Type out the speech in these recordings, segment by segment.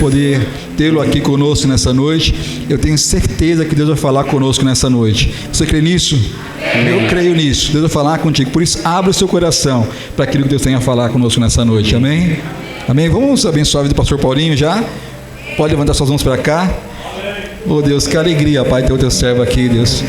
poder tê-lo aqui conosco nessa noite. Eu tenho certeza que Deus vai falar conosco nessa noite. Você crê nisso? Amém. Eu creio nisso. Deus vai falar contigo. Por isso, abre o seu coração para aquilo que Deus tem a falar conosco nessa noite. Amém? Amém? Vamos abençoar a vida do pastor Paulinho já? Pode levantar suas mãos para cá. Oh Deus, que alegria, Pai, ter o teu servo aqui, Deus.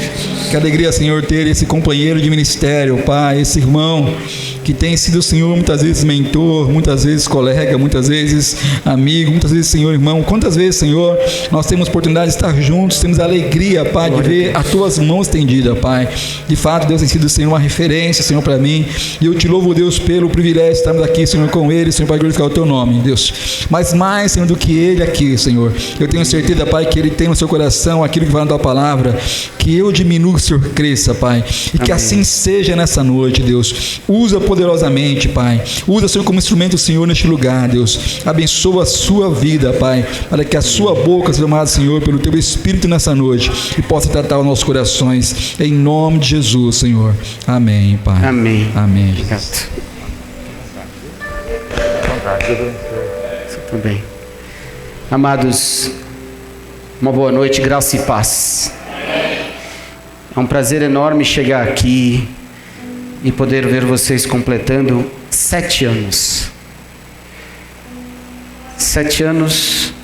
Que alegria, Senhor, ter esse companheiro de ministério, Pai, esse irmão que tem sido, Senhor, muitas vezes mentor, muitas vezes colega, muitas vezes amigo, muitas vezes, Senhor, irmão. Quantas vezes, Senhor, nós temos oportunidade de estar juntos, temos a alegria, Pai, de ver as tuas mãos estendidas, Pai. De fato, Deus tem sido, Senhor, uma referência, Senhor, para mim. E eu te louvo, Deus, pelo privilégio de estarmos aqui, Senhor, com ele, Senhor, para glorificar o teu nome, Deus. Mas mais, Senhor, do que ele aqui, Senhor, eu tenho certeza, Pai, que ele tem no seu coração aquilo que vai na tua palavra, que eu diminua, o Senhor cresça, Pai, e que assim seja nessa noite, Deus. Usa poderosamente, Pai, usa, Senhor, como instrumento, Senhor, neste lugar, Deus. Abençoa a sua vida, Pai, para que a sua boca seja tomada, Senhor, pelo teu Espírito nessa noite e possa tratar os nossos corações, em nome de Jesus, Senhor. Amém, Pai. Amém. Amém. Obrigado. Tudo bem. Amados, uma boa noite, graça e paz. É um prazer enorme chegar aqui e poder ver vocês completando 7 anos. 7 anos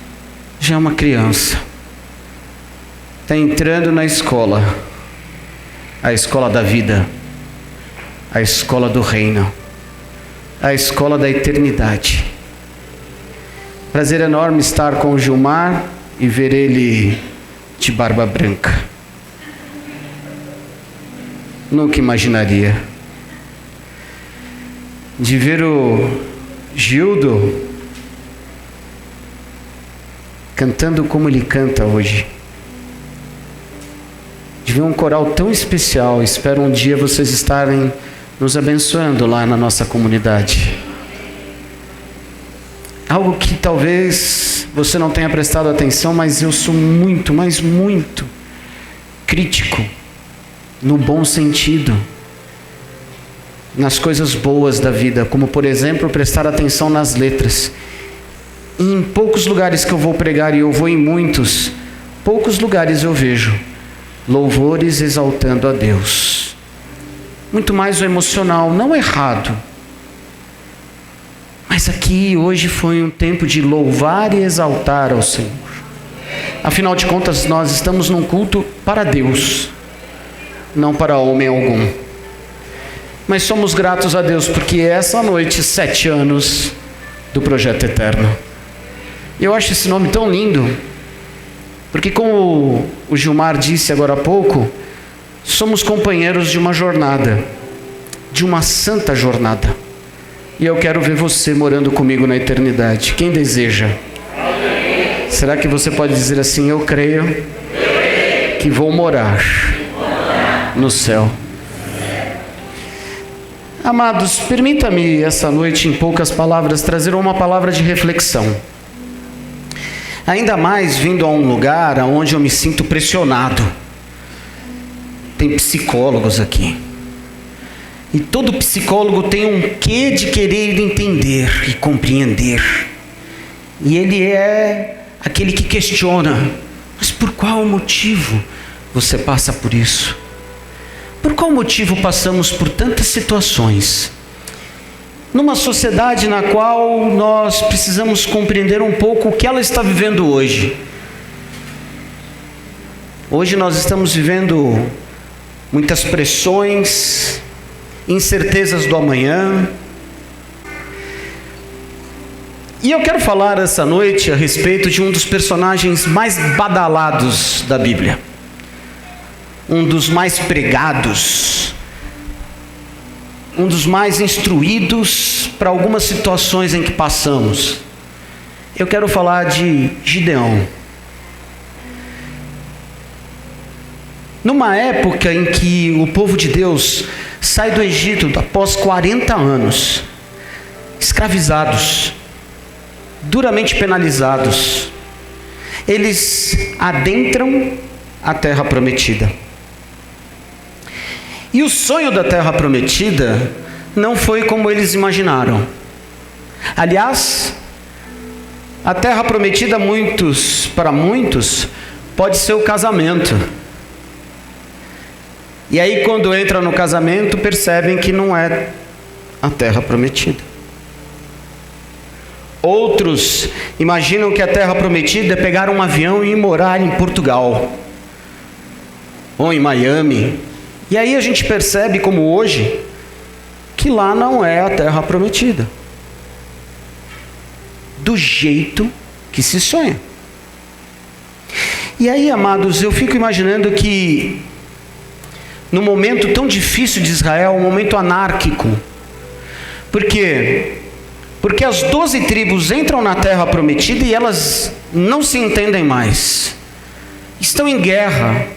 já é uma criança. Está entrando na escola, a escola da vida, a escola do reino, a escola da eternidade. Prazer enorme estar com o Gilmar e ver ele de barba branca. Nunca imaginaria. De ver o Gildo cantando como ele canta hoje. De ver um coral tão especial. Espero um dia vocês estarem nos abençoando lá na nossa comunidade. Algo que talvez você não tenha prestado atenção, mas eu sou muito, mas muito crítico, no bom sentido, nas coisas boas da vida, como por exemplo, prestar atenção nas letras. Em poucos lugares que eu vou pregar, e eu vou em muitos, poucos lugares eu vejo louvores exaltando a Deus. Muito mais o emocional, não errado. Mas aqui hoje foi um tempo de louvar e exaltar ao Senhor. Afinal de contas, nós estamos num culto para Deus, não para homem algum. Mas somos gratos a Deus porque essa noite, 7 anos do Projeto Eterno. Eu acho esse nome tão lindo, porque como o Gilmar disse agora há pouco, somos companheiros de uma jornada, de uma santa jornada. E eu quero ver você morando comigo na eternidade. Quem deseja? Amém. Será que você pode dizer assim: eu creio que vou morar no céu? Amados, permita-me essa noite, em poucas palavras, trazer uma palavra de reflexão. Ainda mais vindo a um lugar onde eu me sinto pressionado. Tem psicólogos aqui. E todo psicólogo tem um quê de querer entender e compreender. E ele é aquele que questiona: mas por qual motivo você passa por isso? Por qual motivo passamos por tantas situações? Numa sociedade na qual nós precisamos compreender um pouco o que ela está vivendo hoje. Hoje nós estamos vivendo muitas pressões, incertezas do amanhã. E eu quero falar essa noite a respeito de um dos personagens mais badalados da Bíblia, um dos mais pregados, um dos mais instruídos para algumas situações em que passamos. Eu quero falar de Gideão. Numa época em que o povo de Deus sai do Egito após 40 anos, escravizados, duramente penalizados, eles adentram a terra prometida. E o sonho da terra prometida não foi como eles imaginaram. Aliás, A terra prometida, para muitos, pode ser o casamento. E aí, quando entra no casamento, percebem que não é a terra prometida. Outros imaginam que a terra prometida é pegar um avião e ir morar em Portugal ou em Miami. E aí a gente percebe, como hoje, que lá não é a terra prometida, do jeito que se sonha. E aí, amados, eu fico imaginando que no momento tão difícil de Israel, um momento anárquico, por quê? Porque as 12 tribos entram na terra prometida e elas não se entendem mais, estão em guerra,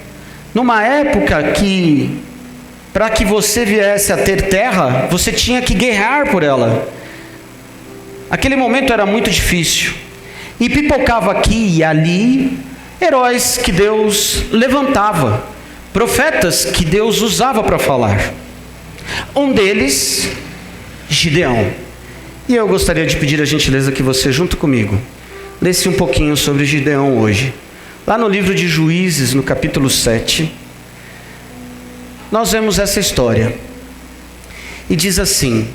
numa época que, para que você viesse a ter terra, você tinha que guerrear por ela. Aquele momento era muito difícil, e pipocava aqui e ali heróis que Deus levantava, profetas que Deus usava para falar. Um deles, Gideão. E eu gostaria de pedir a gentileza que você, junto comigo, lesse um pouquinho sobre Gideão hoje. Lá no livro de Juízes, no capítulo 7, nós vemos essa história. E diz assim: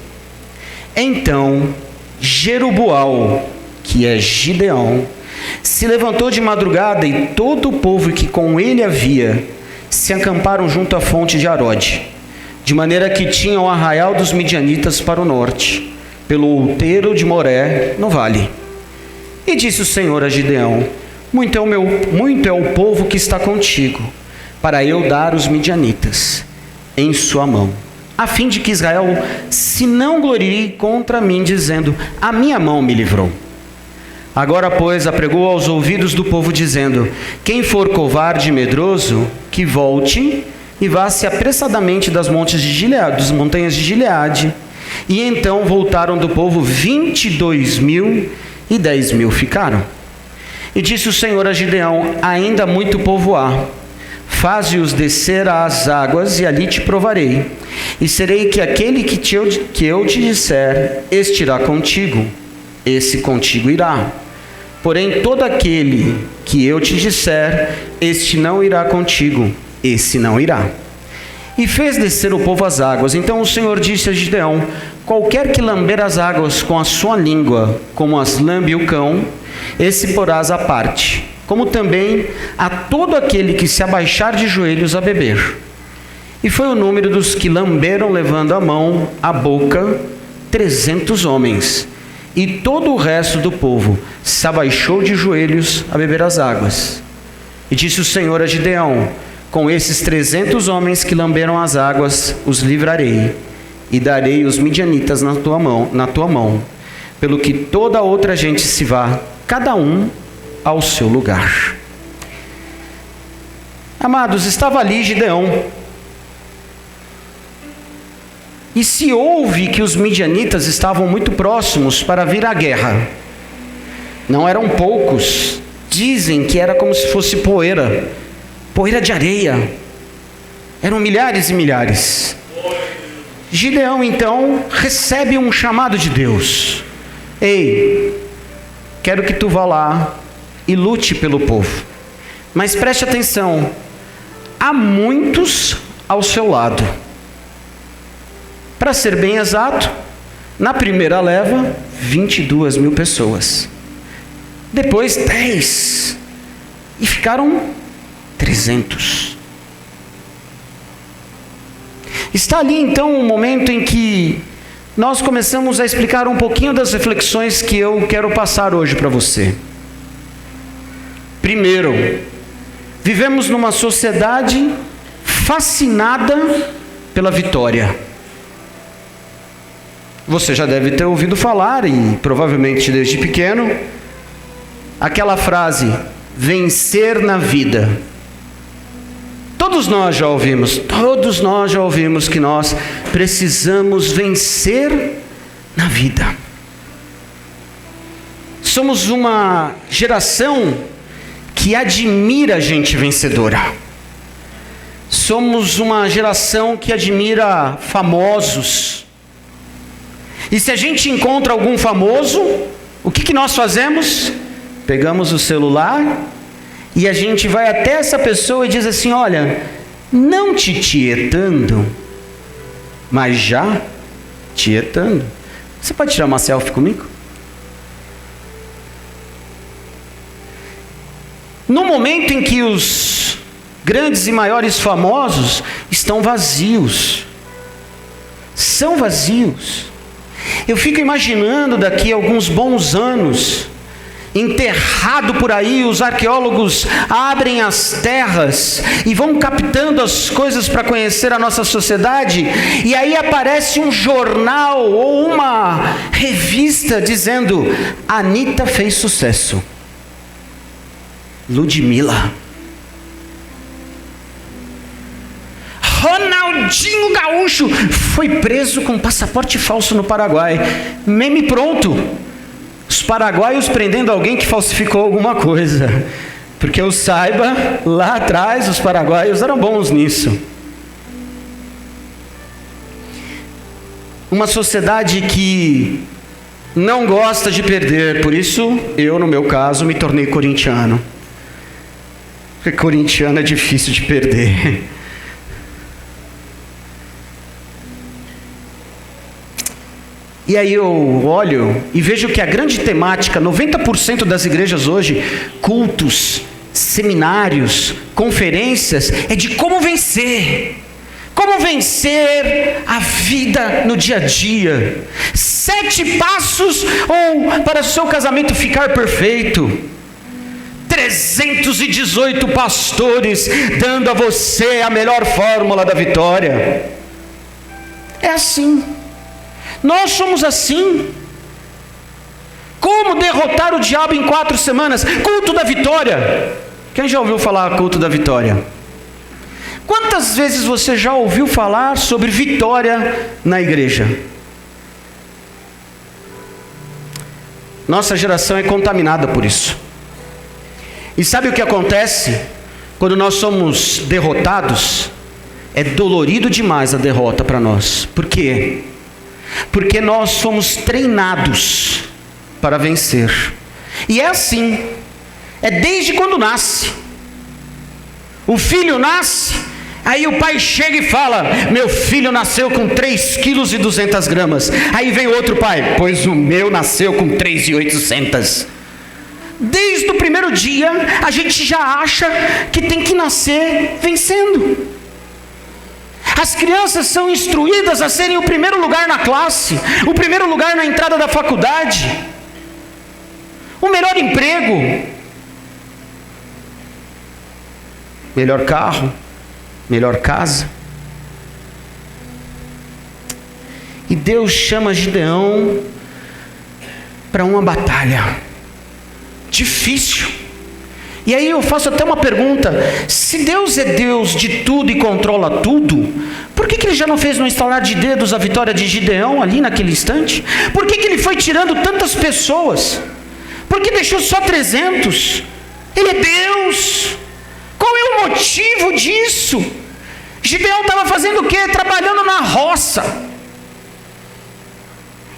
então Jerubaal, que é Gideão, se levantou de madrugada, e todo o povo que com ele havia se acamparam junto à fonte de Arode, de maneira que tinham o arraial dos midianitas para o norte, pelo outeiro de Moré, no vale. E disse o Senhor a Gideão: muito é o povo que está contigo, para eu dar os midianitas em sua mão, a fim de que Israel se não glorie contra mim, dizendo: a minha mão me livrou. Agora, pois, apregou aos ouvidos do povo, dizendo: quem for covarde e medroso, que volte e vá-se apressadamente das montanhas de Gileade. E então voltaram do povo 22.000, e 10.000 ficaram. E disse o Senhor a Gideão: ainda muito povo há, faze-os descer às águas, e ali te provarei. E serei que aquele que eu te disser, este irá contigo, esse contigo irá. Porém, todo aquele que eu te disser, este não irá contigo, esse não irá. E fez descer o povo às águas. Então o Senhor disse a Gideão: qualquer que lamber as águas com a sua língua, como as lambe o cão, esse porás à parte, como também a todo aquele que se abaixar de joelhos a beber. E foi o número dos que lamberam, levando a mão à boca, 300 homens. E todo o resto do povo se abaixou de joelhos a beber as águas. E disse o Senhor a Gideão: com esses 300 homens que lamberam as águas, os livrarei, e darei os midianitas na tua mão, pelo que toda a outra gente se vá, cada um ao seu lugar. Amados, estava ali Gideão, e se ouve que os midianitas estavam muito próximos para vir à guerra. Não eram poucos, dizem que era como se fosse poeira de areia, eram milhares e milhares. Gideão então recebe um chamado de Deus: ei, quero que tu vá lá e lute pelo povo, mas preste atenção, há muitos ao seu lado. Para ser bem exato, na primeira leva, 22.000 pessoas. Depois 10. E ficaram 300. Está ali então um momento em que nós começamos a explicar um pouquinho das reflexões que eu quero passar hoje para você. Primeiro, vivemos numa sociedade fascinada pela vitória. Você já deve ter ouvido falar, e provavelmente desde pequeno, aquela frase: vencer na vida. Todos nós já ouvimos que nós precisamos vencer na vida. Somos uma geração que admira gente vencedora. Somos uma geração que admira famosos. E se a gente encontra algum famoso, o que nós fazemos? pegamos o celular e a gente vai até essa pessoa e diz assim: olha, não te tietando, mas já tietando. Você pode tirar uma selfie comigo? No momento em que os grandes e maiores famosos estão vazios, são vazios. Eu fico imaginando daqui a alguns bons anos, enterrado por aí, os arqueólogos abrem as terras e vão captando as coisas para conhecer a nossa sociedade, e aí aparece um jornal ou uma revista dizendo: Anitta fez sucesso, Ludmilla, Ronaldinho Gaúcho foi preso com passaporte falso no Paraguai. Meme pronto. Os paraguaios prendendo alguém que falsificou alguma coisa. Porque eu saiba, lá atrás os paraguaios eram bons nisso. Uma sociedade que não gosta de perder. Por isso, eu, no meu caso, me tornei corintiano. Porque corintiano é difícil de perder. E aí eu olho e vejo que a grande temática, 90% das igrejas hoje, cultos, seminários, conferências, é de como vencer. Como vencer a vida no dia a dia. 7 passos ou para o seu casamento ficar perfeito. 318 pastores dando a você a melhor fórmula da vitória. É assim. Nós somos assim. Como derrotar o diabo em 4 semanas? Culto da vitória. Quem já ouviu falar culto da vitória? Quantas vezes você já ouviu falar sobre vitória na igreja? Nossa geração é contaminada por isso. E sabe o que acontece quando nós somos derrotados? É dolorido demais a derrota para nós. Por quê? Porque nós fomos treinados para vencer. E é assim. É desde quando nasce. O filho nasce, aí o pai chega e fala: meu filho nasceu com 3,2 kg. Aí vem outro pai: pois o meu nasceu com 3,800. Desde o primeiro dia, a gente já acha que tem que nascer vencendo. As crianças são instruídas a serem o primeiro lugar na classe, o primeiro lugar na entrada da faculdade, o melhor emprego, melhor carro, melhor casa. E Deus chama Gideão para uma batalha difícil. E aí eu faço até uma pergunta: se Deus é Deus de tudo e controla tudo, por que Ele já não fez no estalar de dedos a vitória de Gideão ali naquele instante? Por que Ele foi tirando tantas pessoas? Por que deixou só 300? Ele é Deus. Qual é o motivo disso? Gideão estava fazendo o quê? Trabalhando na roça.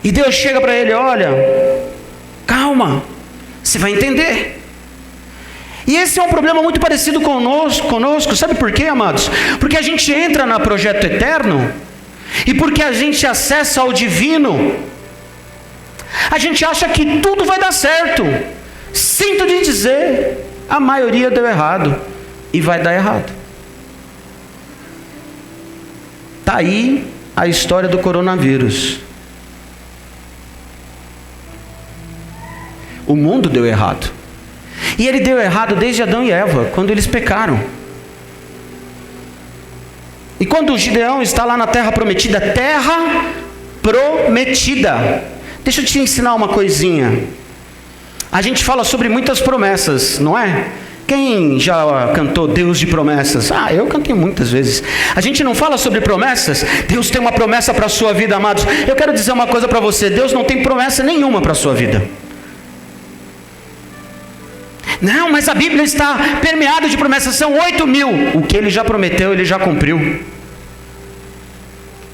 E Deus chega para ele: olha, calma, você vai entender. E esse é um problema muito parecido conosco. Sabe por quê, amados? Porque a gente entra no projeto eterno, e porque a gente acessa ao divino, a gente acha que tudo vai dar certo. Sinto de dizer, a maioria deu errado, e vai dar errado. Está aí a história do coronavírus. O mundo deu errado. E ele deu errado desde Adão e Eva, quando eles pecaram. E quando Gideão está lá na terra prometida, deixa eu te ensinar uma coisinha. A gente fala sobre muitas promessas, não é? Quem já cantou Deus de promessas? Eu cantei muitas vezes. A gente não fala sobre promessas? Deus tem uma promessa para a sua vida, amados. Eu quero dizer uma coisa para você: Deus não tem promessa nenhuma para a sua vida. Não, mas a Bíblia está permeada de promessas, são 8.000. O que Ele já prometeu, Ele já cumpriu.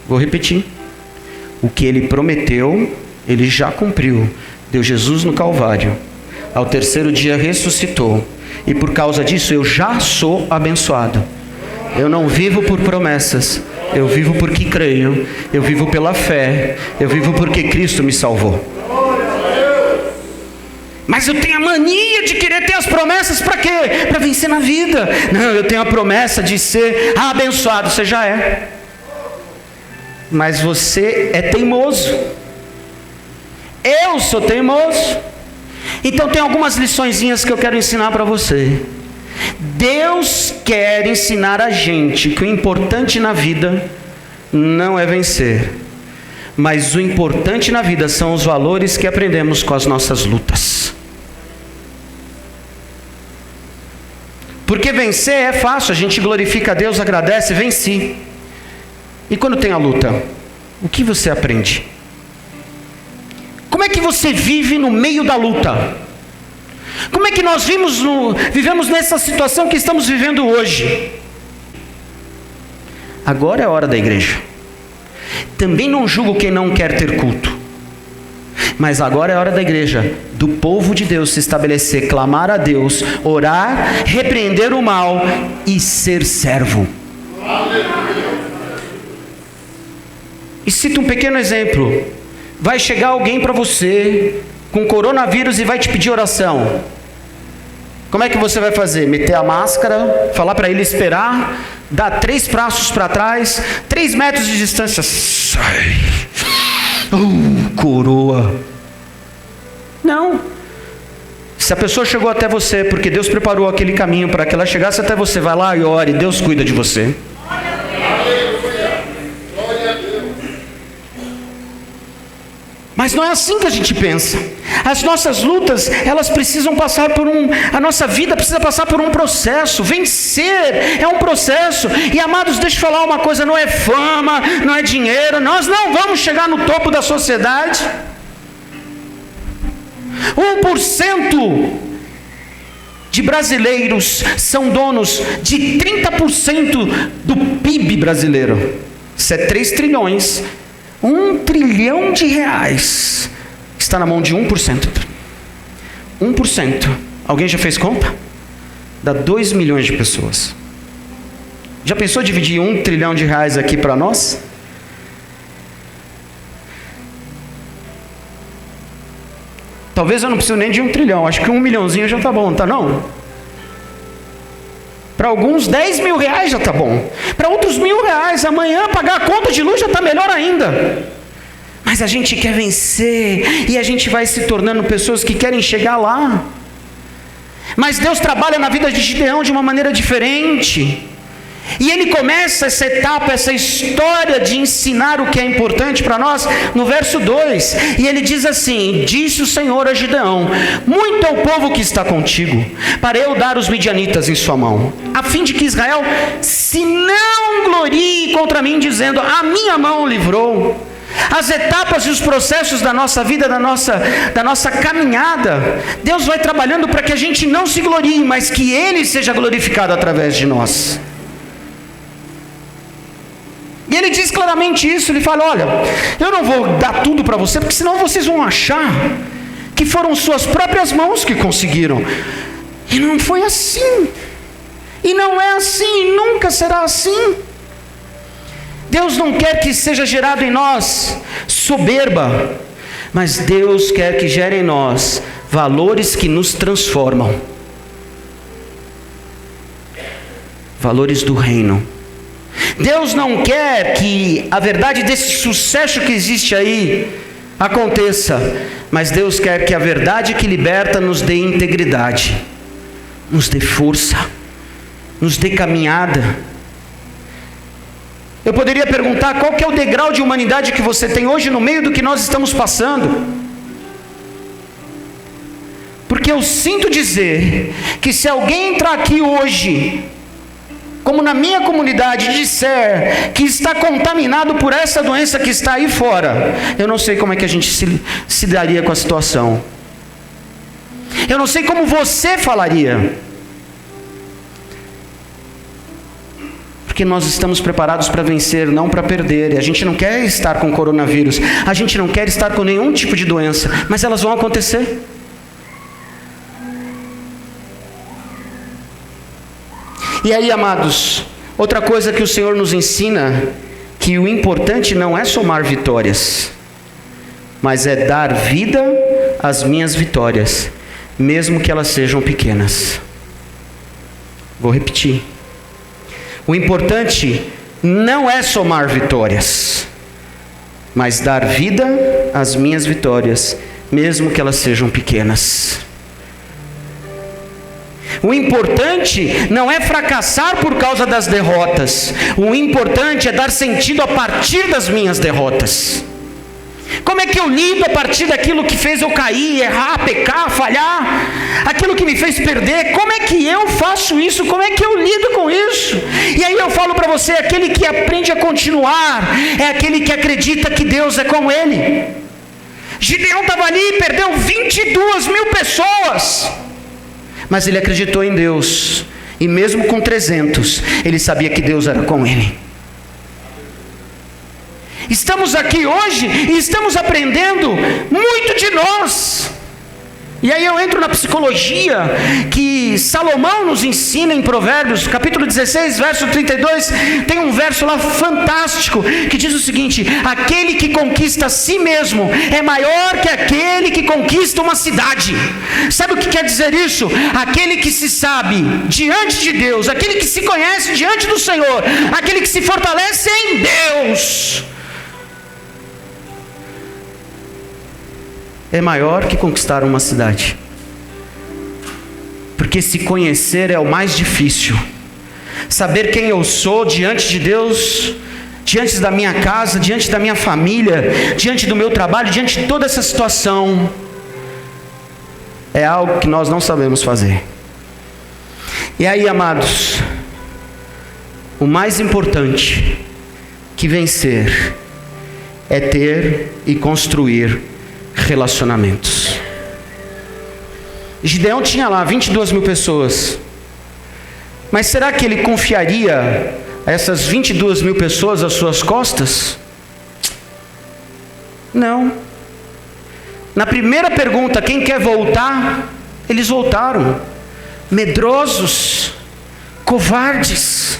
Vou repetir. O que Ele prometeu, Ele já cumpriu. Deu Jesus no Calvário. ao terceiro dia ressuscitou, e por causa disso eu já sou abençoado. Eu não vivo por promessas, eu vivo porque creio, eu vivo pela fé, eu vivo porque Cristo me salvou. Mas eu tenho a mania de querer ter as promessas para quê? Para vencer na vida. Não, eu tenho a promessa de ser abençoado. Você já é. Mas você é teimoso. Eu sou teimoso. Então tem algumas liçõezinhas que eu quero ensinar para você. Deus quer ensinar a gente que o importante na vida não é vencer, mas o importante na vida são os valores que aprendemos com as nossas lutas. Porque vencer é fácil, a gente glorifica a Deus, agradece, venci. E quando tem a luta, o que você aprende? Como é que você vive no meio da luta? Como é que nós vivemos nessa situação que estamos vivendo hoje? Agora é a hora da igreja. Também não julgo quem não quer ter culto. Mas agora é a hora da igreja, do povo de Deus se estabelecer, clamar a Deus, orar, repreender o mal e ser servo. E cito um pequeno exemplo. Vai chegar alguém para você com coronavírus e vai te pedir oração. Como é que você vai fazer? Meter a máscara, falar para ele esperar, dar 3 passos para trás, 3 metros de distância. Sai. Coroa. Não. Se a pessoa chegou até você porque Deus preparou aquele caminho para que ela chegasse até você, vai lá e ore, Deus cuida de você. Mas não é assim que a gente pensa. As nossas lutas, elas precisam passar por a nossa vida precisa passar por um processo. Vencer é um processo. E amados, deixa eu falar uma coisa, não é fama, não é dinheiro, nós não vamos chegar no topo da sociedade. 1% de brasileiros são donos de 30% do PIB brasileiro. Isso é 3 trilhões. 1 trilhão de reais está na mão de 1%. 1%. Alguém já fez conta? Dá 2 milhões de pessoas. Já pensou dividir 1 trilhão de reais aqui para nós? Talvez eu não precise nem de 1 trilhão. Acho que 1 milhãozinho já está bom, tá não? Para alguns 10 mil reais já está bom. Para outros R$1.000. Amanhã pagar a conta de luz já está melhor ainda. Mas a gente quer vencer. E a gente vai se tornando pessoas que querem chegar lá. Mas Deus trabalha na vida de Gideão de uma maneira diferente. E ele começa essa etapa, essa história de ensinar o que é importante para nós no verso 2. E ele diz assim: disse o Senhor a Gideão: muito é o povo que está contigo, para eu dar os midianitas em sua mão, a fim de que Israel se não glorie contra mim, dizendo: a minha mão livrou. As etapas e os processos da nossa vida, da nossa caminhada, Deus vai trabalhando para que a gente não se glorie, mas que Ele seja glorificado através de nós. E ele diz claramente isso, ele fala: olha, eu não vou dar tudo para você, porque senão vocês vão achar que foram suas próprias mãos que conseguiram. E não foi assim. E não é assim, e nunca será assim. Deus não quer que seja gerado em nós soberba, mas Deus quer que gere em nós valores que nos transformam. Valores do reino. Deus não quer que a verdade desse sucesso que existe aí aconteça, mas Deus quer que a verdade que liberta nos dê integridade, nos dê força, nos dê caminhada. Eu poderia perguntar: qual que é o degrau de humanidade que você tem hoje no meio do que nós estamos passando? Porque eu sinto dizer que se alguém entrar aqui hoje, como na minha comunidade, disser que está contaminado por essa doença que está aí fora, eu não sei como é que a gente se daria com a situação. Eu não sei como você falaria. Porque nós estamos preparados para vencer, não para perder. E a gente não quer estar com coronavírus, a gente não quer estar com nenhum tipo de doença, mas elas vão acontecer. E aí, amados, outra coisa que o Senhor nos ensina, que o importante não é somar vitórias, mas é dar vida às minhas vitórias, mesmo que elas sejam pequenas. Vou repetir. O importante não é somar vitórias, mas dar vida às minhas vitórias, mesmo que elas sejam pequenas. O importante não é fracassar por causa das derrotas. O importante é dar sentido a partir das minhas derrotas. Como é que eu lido a partir daquilo que fez eu cair, errar, pecar, falhar? Aquilo que me fez perder, como é que eu faço isso? Como é que eu lido com isso? E aí eu falo para você, aquele que aprende a continuar, é aquele que acredita que Deus é com ele. Gideão estava ali e perdeu 22 mil pessoas. Mas ele acreditou em Deus. E mesmo com 300, ele sabia que Deus era com ele. Estamos aqui hoje e estamos aprendendo muito de nós. E aí eu entro na psicologia que Salomão nos ensina em Provérbios, capítulo 16, verso 32, tem um verso lá fantástico, que diz o seguinte: aquele que conquista a si mesmo é maior que aquele que conquista uma cidade. Sabe o que quer dizer isso? Aquele que se sabe diante de Deus, aquele que se conhece diante do Senhor, aquele que se fortalece em Deus, é maior que conquistar uma cidade. Porque se conhecer é o mais difícil. Saber quem eu sou diante de Deus, diante da minha casa, diante da minha família, diante do meu trabalho, diante de toda essa situação, é algo que nós não sabemos fazer. E aí, amados, o mais importante que vencer é ter e construir relacionamentos. Gideão tinha lá 22 mil pessoas, mas será que ele confiaria a essas 22 mil pessoas às suas costas? Não. Na primeira pergunta, quem quer voltar? Eles voltaram, medrosos, covardes.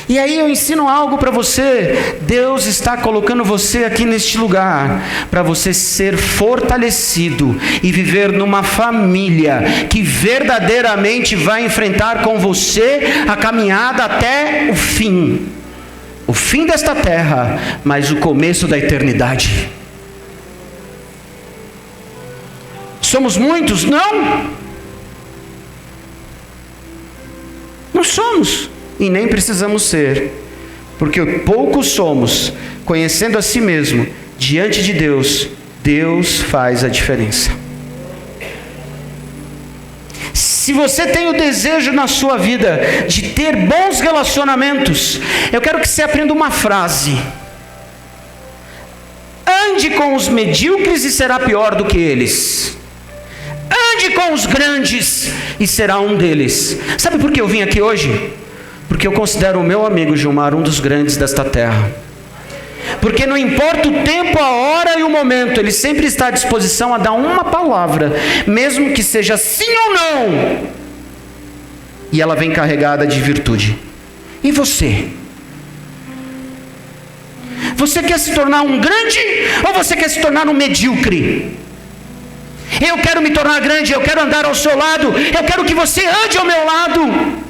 E aí eu ensino algo para você. Deus está colocando você aqui neste lugar para você ser fortalecido e viver numa família que verdadeiramente vai enfrentar com você a caminhada até o fim desta terra, mas o começo da eternidade. Somos muitos? Não somos. E nem precisamos ser, porque poucos somos, conhecendo a si mesmo, diante de Deus, Deus faz a diferença. Se você tem o desejo na sua vida de ter bons relacionamentos, eu quero que você aprenda uma frase: ande com os medíocres e será pior do que eles. Ande com os grandes e será um deles. Sabe por que eu vim aqui hoje? Porque eu considero o meu amigo Gilmar um dos grandes desta terra. Porque não importa o tempo, a hora e o momento, ele sempre está à disposição a dar uma palavra, mesmo que seja sim ou não, e ela vem carregada de virtude. E você? Você quer se tornar um grande ou você quer se tornar um medíocre? Eu quero me tornar grande, eu quero andar ao seu lado, eu quero que você ande ao meu lado.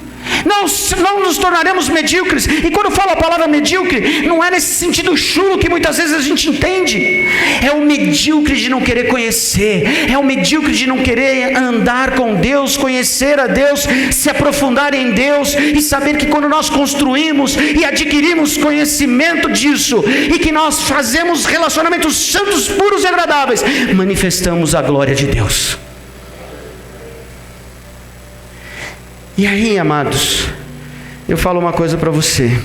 Não nos tornaremos medíocres. E quando eu falo a palavra medíocre, não é nesse sentido chulo que muitas vezes a gente entende. É o medíocre de não querer conhecer, é o medíocre de não querer andar com Deus, conhecer a Deus, se aprofundar em Deus e saber que quando nós construímos e adquirimos conhecimento disso e que nós fazemos relacionamentos santos, puros e agradáveis, manifestamos a glória de Deus. E aí, amados, eu falo uma coisa para você.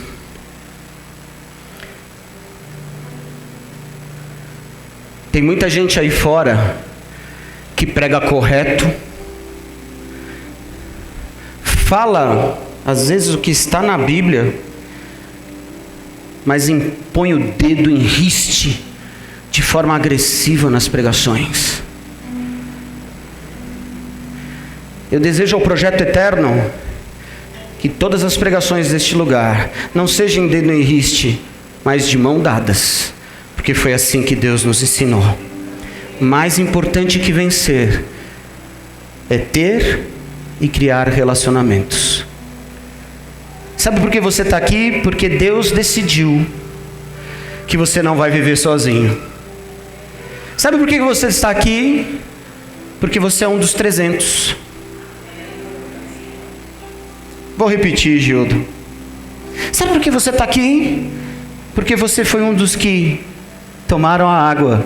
Tem muita gente aí fora que prega correto, fala às vezes o que está na Bíblia, mas impõe o dedo em riste de forma agressiva nas pregações. Eu desejo ao Projeto Eterno que todas as pregações deste lugar não sejam de riste, mas de mão dadas, porque foi assim que Deus nos ensinou. Mais importante que vencer é ter e criar relacionamentos. Sabe por que você está aqui? Porque Deus decidiu que você não vai viver sozinho. Sabe por que você está aqui? Porque você é um dos 300. Vou repetir, Gildo. Sabe por que você está aqui? Porque você foi um dos que tomaram a água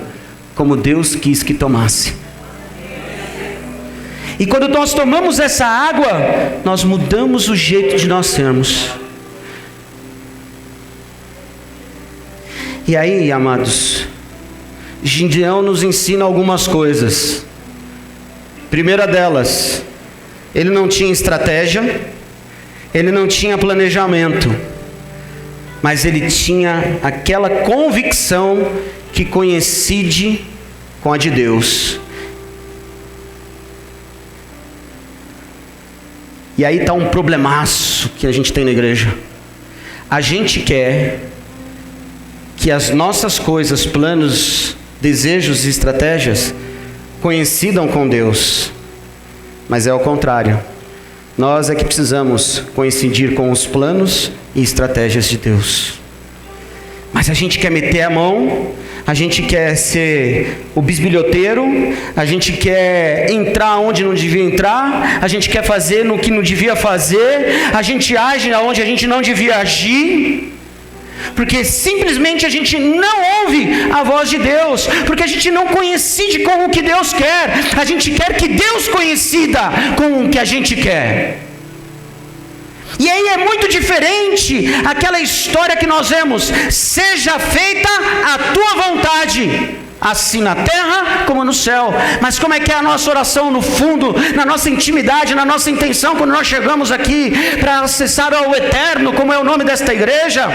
como Deus quis que tomasse. E quando nós tomamos essa água, nós mudamos o jeito de nós sermos. E aí, amados, Gideão nos ensina algumas coisas. Primeira delas, ele não tinha estratégia, ele não tinha planejamento, mas ele tinha aquela convicção que coincide com a de Deus. E aí está um problemaço que a gente tem na igreja. A gente quer que as nossas coisas, planos, desejos e estratégias coincidam com Deus, mas é o contrário. Nós é que precisamos coincidir com os planos e estratégias de Deus. Mas a gente quer meter a mão, a gente quer ser o bisbilhoteiro, a gente quer entrar onde não devia entrar, a gente quer fazer no que não devia fazer, a gente age onde a gente não devia agir, porque simplesmente a gente não ouve a voz de Deus, porque a gente não coincide com o que Deus quer, a gente quer que Deus coincida com o que a gente quer. E aí é muito diferente aquela história que nós vemos: seja feita a tua vontade, assim na terra como no céu. Mas como é que é a nossa oração no fundo, na nossa intimidade, na nossa intenção, quando nós chegamos aqui para acessar ao eterno, como é o nome desta igreja?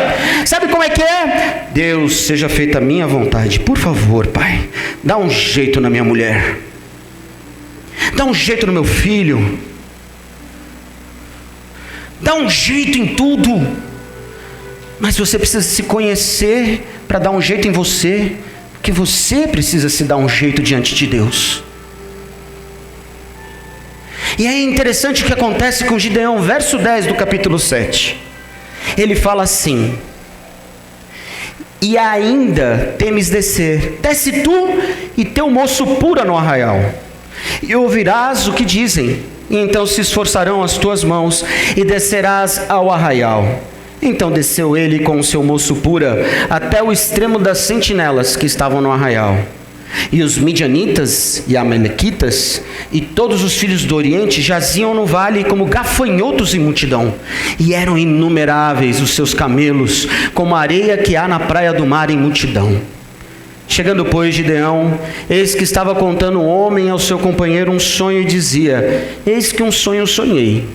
Sabe como é que é? Deus, seja feita a minha vontade. Por favor, Pai, dá um jeito na minha mulher, dá um jeito no meu filho, dá um jeito em tudo. Mas você precisa se conhecer para dar um jeito em você, porque você precisa se dar um jeito diante de Deus. E é interessante o que acontece com Gideão, verso 10 do capítulo 7. Ele fala assim: e ainda temes descer, desce tu e teu moço pura no arraial, e ouvirás o que dizem. E então se esforçarão as tuas mãos, e descerás ao arraial. Então desceu ele com o seu moço pura até o extremo das sentinelas que estavam no arraial. E os midianitas e amalequitas e todos os filhos do Oriente jaziam no vale como gafanhotos em multidão, e eram inumeráveis os seus camelos, como a areia que há na praia do mar em multidão. Chegando, pois, Gideão, eis que estava contando um homem ao seu companheiro um sonho, e dizia: eis que um sonho sonhei.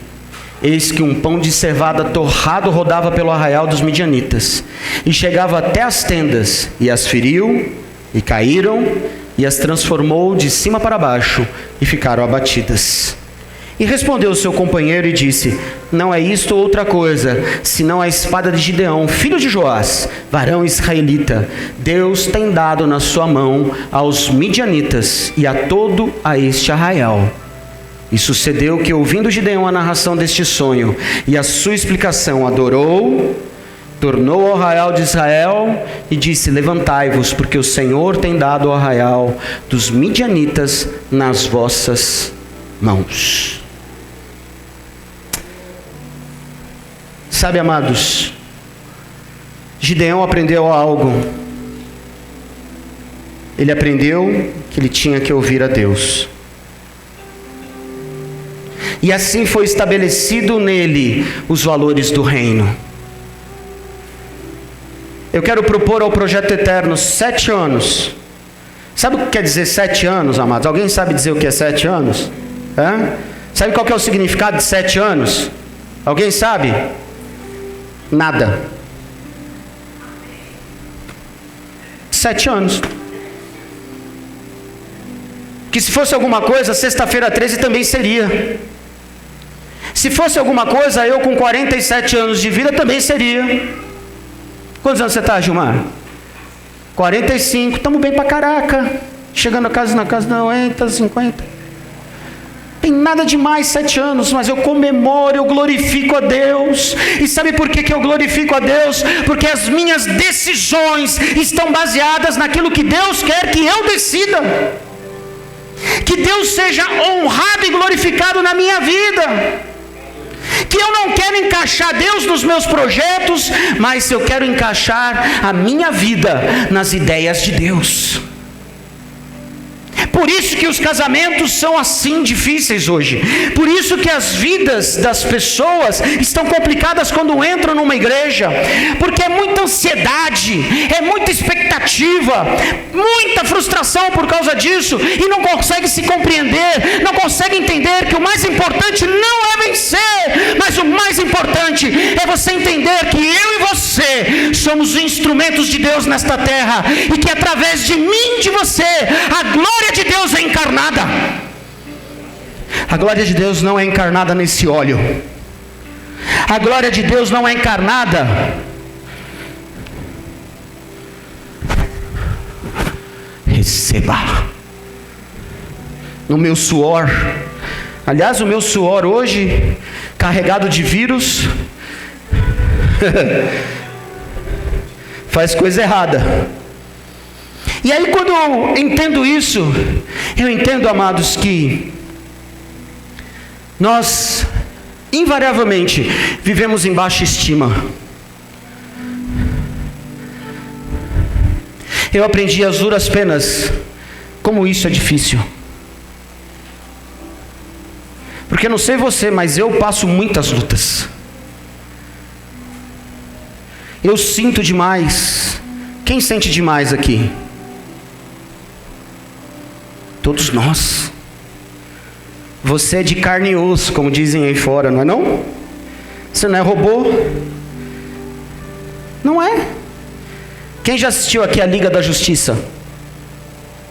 Eis que um pão de cevada torrado rodava pelo arraial dos midianitas, e chegava até as tendas, e as feriu, e caíram, e as transformou de cima para baixo, e ficaram abatidas. E respondeu o seu companheiro e disse: não é isto outra coisa, senão a espada de Gideão, filho de Joás, varão israelita. Deus tem dado na sua mão aos midianitas e a todo a este arraial. E sucedeu que, ouvindo Gideão a narração deste sonho e a sua explicação, adorou, tornou ao arraial de Israel e disse: levantai-vos, porque o Senhor tem dado o arraial dos midianitas nas vossas mãos. Sabe, amados, Gideão aprendeu algo. Ele aprendeu que ele tinha que ouvir a Deus. E assim foi estabelecido nele os valores do reino. Eu quero propor ao Projeto Eterno 7 anos. Sabe o que quer dizer 7 anos, amados? Alguém sabe dizer o que é 7 anos? Sabe qual que é o significado de 7 anos? Alguém sabe? Nada. 7 anos. Que se fosse alguma coisa, sexta-feira 13 também seria. Se fosse alguma coisa, eu com 47 anos de vida também seria. Quantos anos você está, Gilmar? 45, estamos bem pra caraca. Chegando na casa 90, 50. Tem nada demais 7 anos, mas eu comemoro, eu glorifico a Deus. E sabe por que eu glorifico a Deus? Porque as minhas decisões estão baseadas naquilo que Deus quer que eu decida. Que Deus seja honrado e glorificado na minha vida. Que eu não quero encaixar Deus nos meus projetos, mas eu quero encaixar a minha vida nas ideias de Deus. Por isso que os casamentos são assim difíceis hoje. Por isso que as vidas das pessoas estão complicadas quando entram numa igreja. Porque é muita ansiedade, é muita expectativa, muita frustração por causa disso. E não consegue se compreender, não consegue entender que o mais importante não é vencer. Mas o mais importante é você entender que eu e você somos instrumentos de Deus nesta terra. E que através de mim e de você, a glória de Deus é encarnada. A glória de Deus não é encarnada nesse óleo. A glória de Deus não é encarnada receba no meu suor. Aliás, o meu suor hoje carregado de vírus faz coisa errada. E aí quando eu entendo isso, eu entendo, amados, que nós invariavelmente vivemos em baixa estima. Eu aprendi às duras penas como isso é difícil. Porque não sei você, mas eu passo muitas lutas. Eu sinto demais. Quem sente demais aqui? Todos nós. Você é de carne e osso, como dizem aí fora, não é não? Você não é robô? Não é. Quem já assistiu aqui a Liga da Justiça?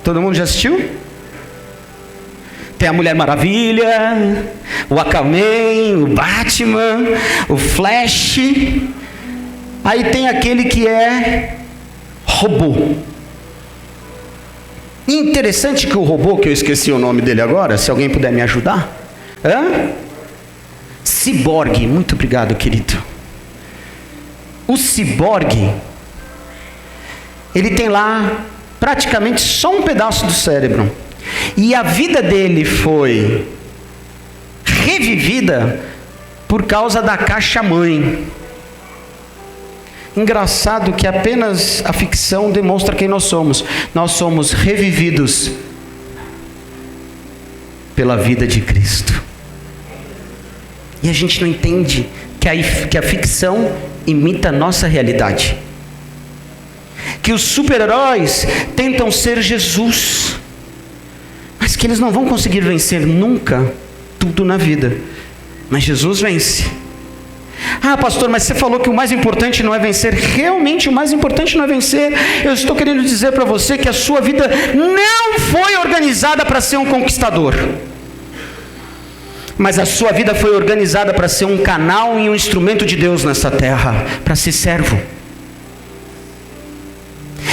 Todo mundo já assistiu? Tem a Mulher Maravilha, o Aquaman, o Batman, o Flash. Aí tem aquele que é robô. Interessante que o robô, que eu esqueci o nome dele agora, se alguém puder me ajudar. Ciborgue, muito obrigado, querido. O ciborgue, ele tem lá praticamente só um pedaço do cérebro. E a vida dele foi revivida por causa da caixa-mãe. Engraçado que apenas a ficção demonstra quem nós somos. Nós somos revividos pela vida de Cristo. E a gente não entende que a ficção imita a nossa realidade. Que os super-heróis tentam ser Jesus, mas que eles não vão conseguir vencer nunca tudo na vida. Mas Jesus vence. Ah, pastor, mas você falou que o mais importante não é vencer. Realmente o mais importante não é vencer. Eu estou querendo dizer para você que a sua vida não foi organizada para ser um conquistador. Mas a sua vida foi organizada para ser um canal e um instrumento de Deus nessa terra, para ser servo.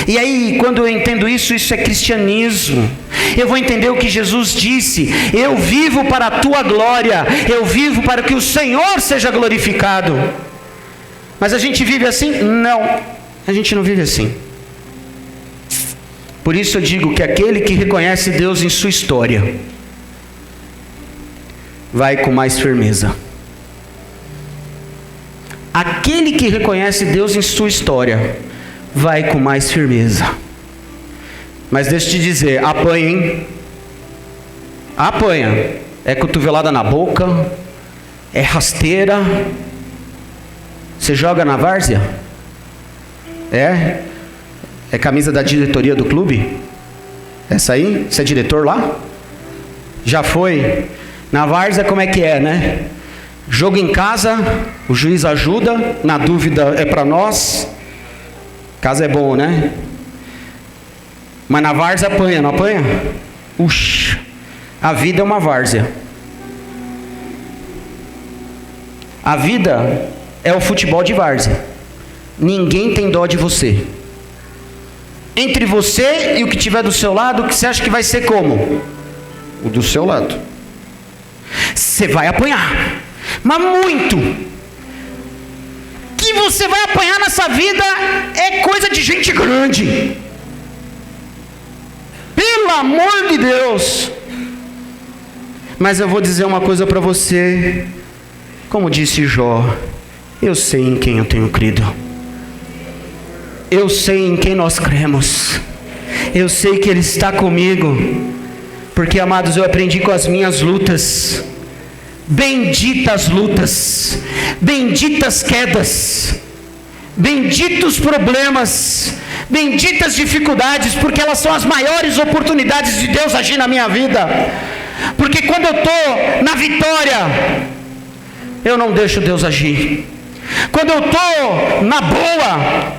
E aí, quando eu entendo isso, isso é cristianismo. Eu vou entender o que Jesus disse: eu vivo para a tua glória, eu vivo para que o Senhor seja glorificado. Mas a gente vive assim? Não, a gente não vive assim. Por isso eu digo que aquele que reconhece Deus em sua história vai com mais firmeza. Aquele que reconhece Deus em sua história vai com mais firmeza. Mas deixa eu te dizer, apanha, hein? Apanha. É cotovelada na boca, é rasteira. Você joga na várzea? É camisa da diretoria do clube? Essa aí? Você é diretor lá? Já foi? Na várzea como é que é, né? Jogo em casa, o juiz ajuda, na dúvida é para nós. Casa é bom, né? Mas na várzea apanha, não apanha? Uxa, a vida é uma várzea. A vida é o futebol de várzea. Ninguém tem dó de você. Entre você e o que tiver do seu lado, o que você acha que vai ser como? O do seu lado. Você vai apanhar, mas muito. O que você vai apanhar nessa vida é coisa de gente grande. Pelo amor de Deus. Mas eu vou dizer uma coisa para você. Como disse Jó, eu sei em quem eu tenho crido. Eu sei em quem nós cremos. Eu sei que Ele está comigo. Porque, amados, eu aprendi com as minhas lutas. Benditas lutas. Benditas quedas. Benditos problemas. Benditas dificuldades. Porque elas são as maiores oportunidades de Deus agir na minha vida. Porque quando eu estou na vitória, eu não deixo Deus agir. Quando eu estou na boa,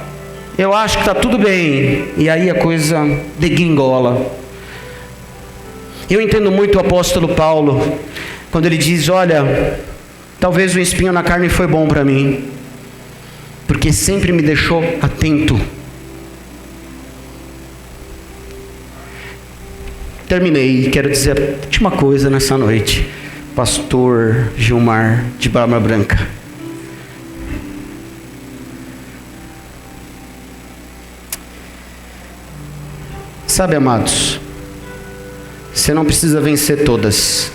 eu acho que está tudo bem. E aí a coisa degringola. Eu entendo muito o apóstolo Paulo, quando ele diz, olha, talvez o espinho na carne foi bom para mim, porque sempre me deixou atento. Terminei e quero dizer a última coisa nessa noite. Pastor Gilmar de Barba Branca. Sabe, amados, você não precisa vencer todas.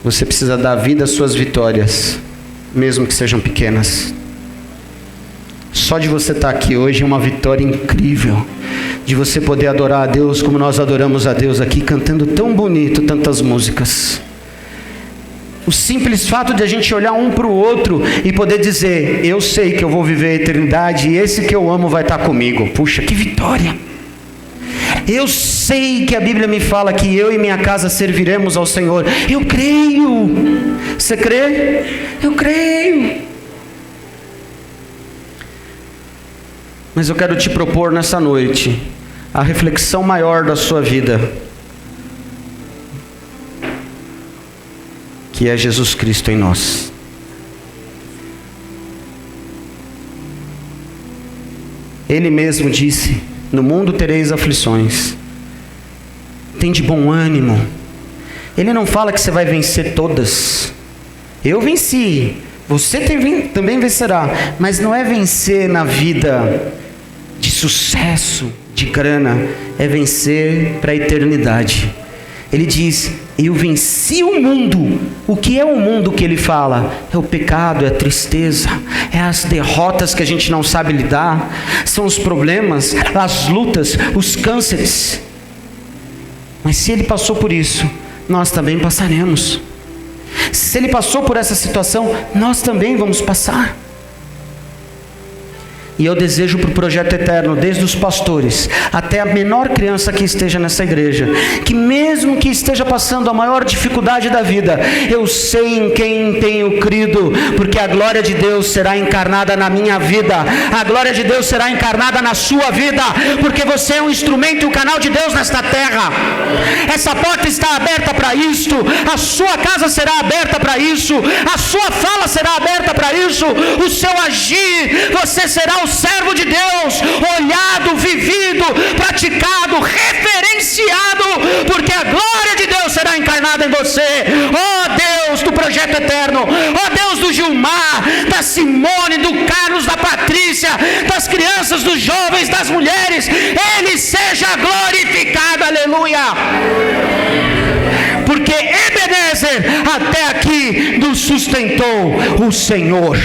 Você precisa dar vida às suas vitórias, mesmo que sejam pequenas. Só de você estar aqui hoje é uma vitória incrível. De você poder adorar a Deus como nós adoramos a Deus aqui, cantando tão bonito tantas músicas. O simples fato de a gente olhar um para o outro e poder dizer, eu sei que eu vou viver a eternidade e esse que eu amo vai estar comigo. Puxa, que vitória! Eu sei que a Bíblia me fala que eu e minha casa serviremos ao Senhor. Eu creio. Você crê? Eu creio. Mas eu quero te propor nessa noite a reflexão maior da sua vida, que é Jesus Cristo em nós. Ele mesmo disse, no mundo tereis aflições, tem de bom ânimo. Ele não fala que você vai vencer todas. Eu venci, você também vencerá, mas não é vencer na vida de sucesso, de grana, é vencer para a eternidade. Ele diz, eu venci o mundo. O que é o mundo que ele fala? É o pecado, é a tristeza, é as derrotas que a gente não sabe lidar, são os problemas, as lutas, os cânceres. Mas se ele passou por isso, nós também passaremos. Se ele passou por essa situação, nós também vamos passar. E eu desejo para o Projeto Eterno, desde os pastores até a menor criança que esteja nessa igreja, que mesmo que esteja passando a maior dificuldade da vida, eu sei em quem tenho crido, porque a glória de Deus será encarnada na minha vida, a glória de Deus será encarnada na sua vida, porque você é um instrumento e um canal de Deus nesta terra. Essa porta está aberta para isto, a sua casa será aberta para isso, a sua fala será aberta para isso, o seu agir, você será o servo de Deus, olhado, vivido, praticado, referenciado, porque a glória de Deus será encarnada em você. Oh Deus do Projeto Eterno, oh Deus do Gilmar, da Simone, do Carlos, da Patrícia, das crianças, dos jovens, das mulheres, Ele seja glorificado, aleluia. Porque Ebenezer até aqui nos sustentou o Senhor.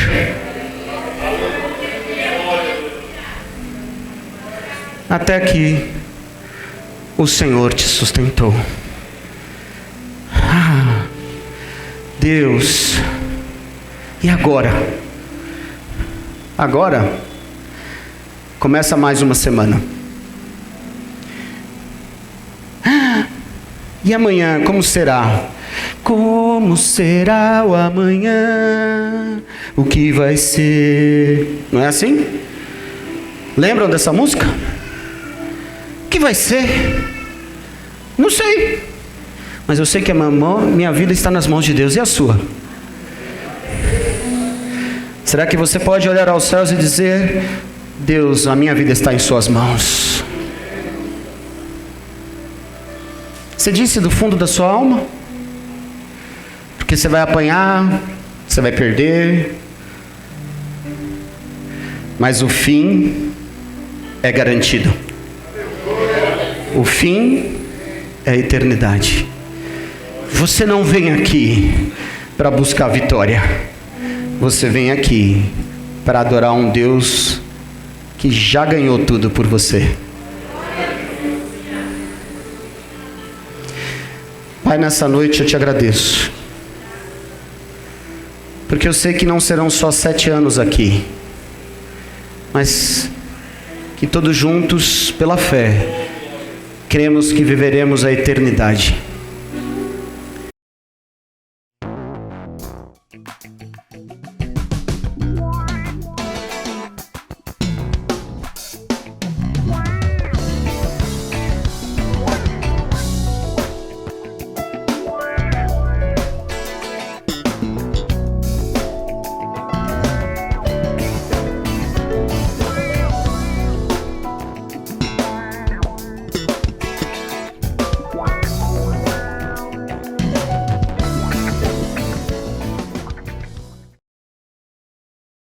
Até aqui o Senhor te sustentou. Ah, Deus. E agora? Agora começa mais uma semana. E amanhã, como será? Como será o amanhã? O que vai ser? Não é assim? Lembram dessa música? O que vai ser? Não sei. Mas eu sei que minha vida está nas mãos de Deus. E a sua? Será que você pode olhar aos céus e dizer: Deus, a minha vida está em suas mãos? Você disse do fundo da sua alma? Porque você vai apanhar, você vai perder, mas o fim é garantido. O fim é a eternidade. Você não vem aqui para buscar vitória. Você vem aqui para adorar um Deus que já ganhou tudo por você. Pai, nessa noite eu te agradeço, porque eu sei que não serão só 7 anos aqui, mas que todos juntos, pela fé, cremos que viveremos a eternidade.